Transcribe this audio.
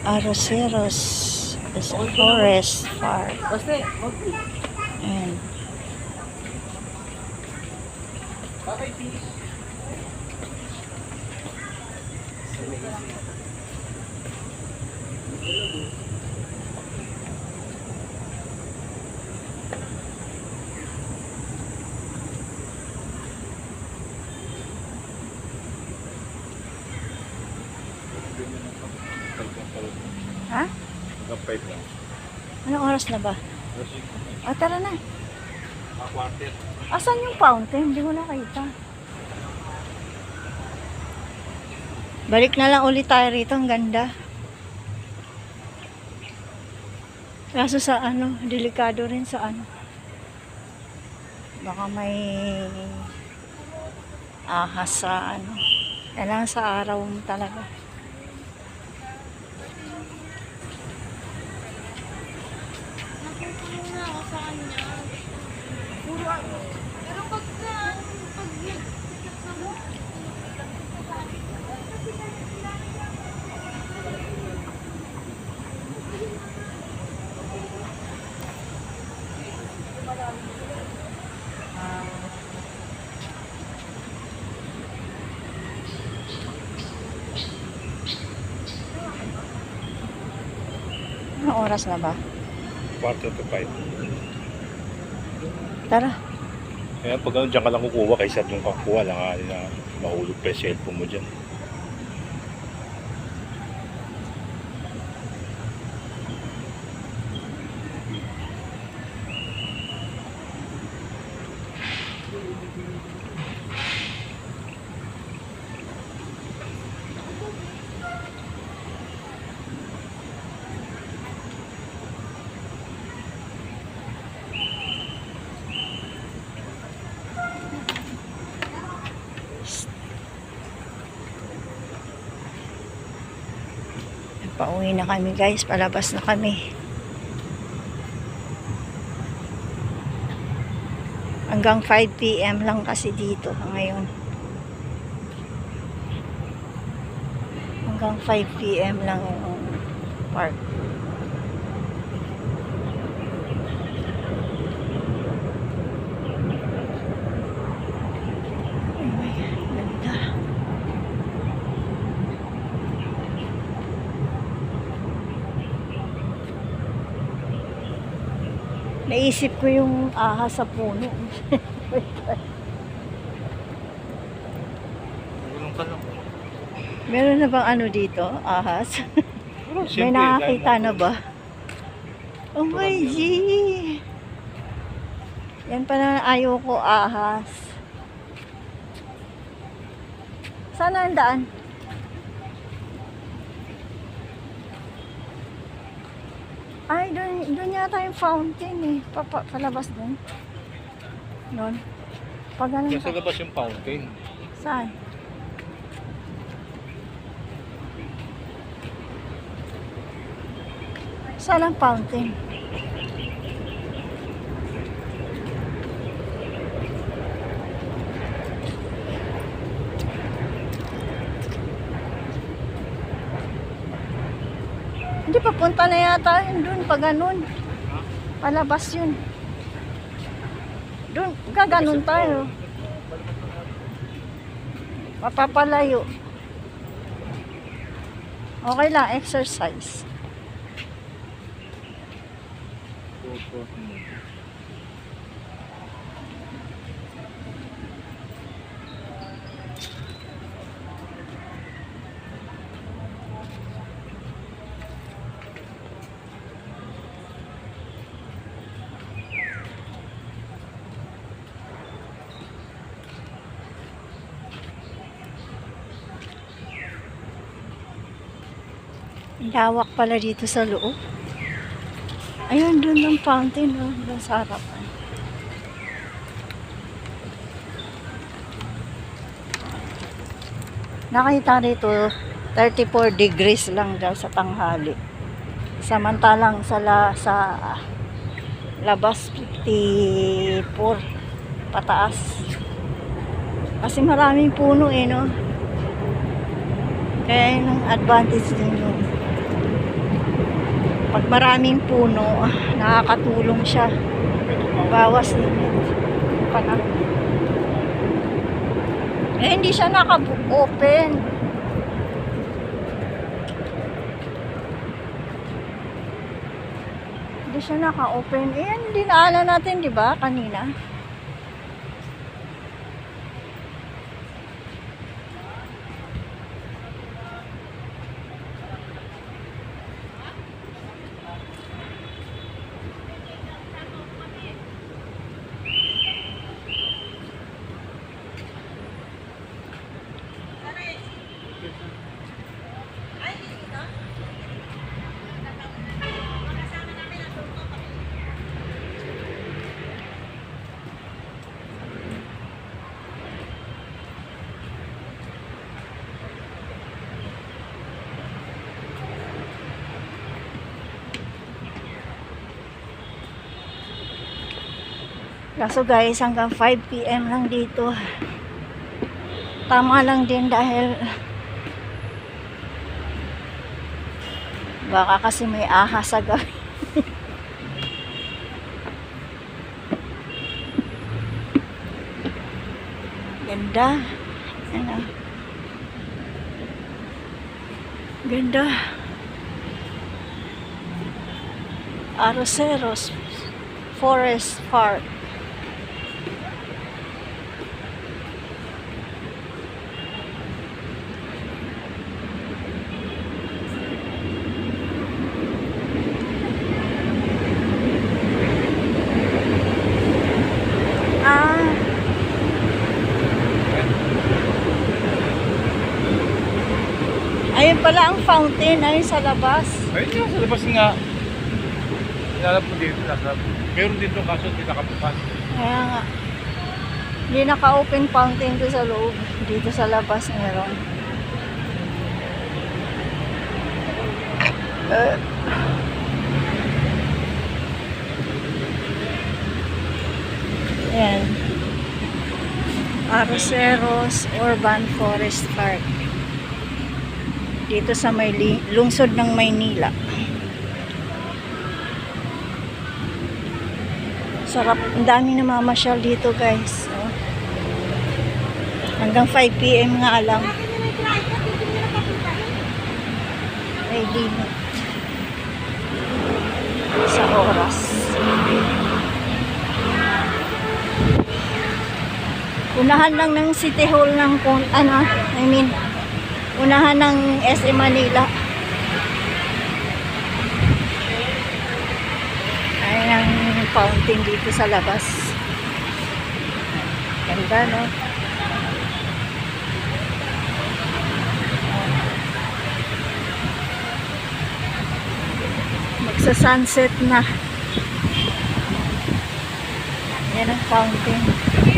Arroceros is a forest park. And ha? Anong oras na ba? O, tara na. Asan yung fountain? Hindi ko nakita. Balik na lang ulit tayo rito. Ang ganda. Kaso sa ano, delikado rin sa ano. Baka may ahas sa ano. Kailangan sa araw mo talaga. Pero pagka Anong oras na ba? 4:05. Tara. Kaya pag dyan ka lang kukuha kaysa doon ka kukuha lang na mahulog pa yung cellphone mo dyan. Pauwi na kami guys. Palabas na kami. Hanggang 5 PM lang kasi dito ngayon. Hanggang 5 PM lang yung park. Oh my God, ganda. Naisip ko yung ahas sa puno. Meron na bang ano dito? Ahas? May nakakita na ba? Oh my G! Yan pala ayaw ko ahas. Sana ang daan? Ay, doon yata yung fountain eh. Palabas doon. Doon. Pag ganun Nasa labas yung fountain. Saan? Saan ang fountain? Hindi, papunta na yata yun doon, pag ganun. Palabas yun. Doon, gaganon tayo. Mapapalayo. Okay lang, exercise. Lawak pala dito sa loob. Ayun, doon ng fountain, oh, doon sa harapan. Nakita rito, 34 degrees lang daw sa tanghali. Samantalang sa labas, 54 pataas. Kasi maraming puno eh, no? Kaya yun ang advantage din yun. Pag maraming puno, nakakatulong siya. Bawas limit. Panahon. Eh, hindi siya naka-open. Hindi siya naka-open. Eh, dinaanan natin, di ba, kanina? Kaso guys, hanggang 5 PM lang dito. Tama lang din dahil baka kasi may ahas sa gabi. Ganda. Ano? Ganda. Arroceros Forest Park. Ayun pala ang fountain, ayun sa labas. Ayun nga, sa labas nga. Hinalap mo dito. Meron dito kaso hindi nakabukas. Kaya nga. Hindi naka-open fountain ko sa loob. Dito sa labas meron. Ayan. Arroceros Urban Forest Park. Dito sa may lungsod ng Maynila. Sarap. Ang dami namamasyal dito guys. Oh. Hanggang 5 PM nga lang. May limit sa oras. Unahan lang ng City Hall ng unahan ng SM Manila. Ayan ang fountain dito sa labas. Ganda, no? Magsa-sunset na. Ayan ang fountain.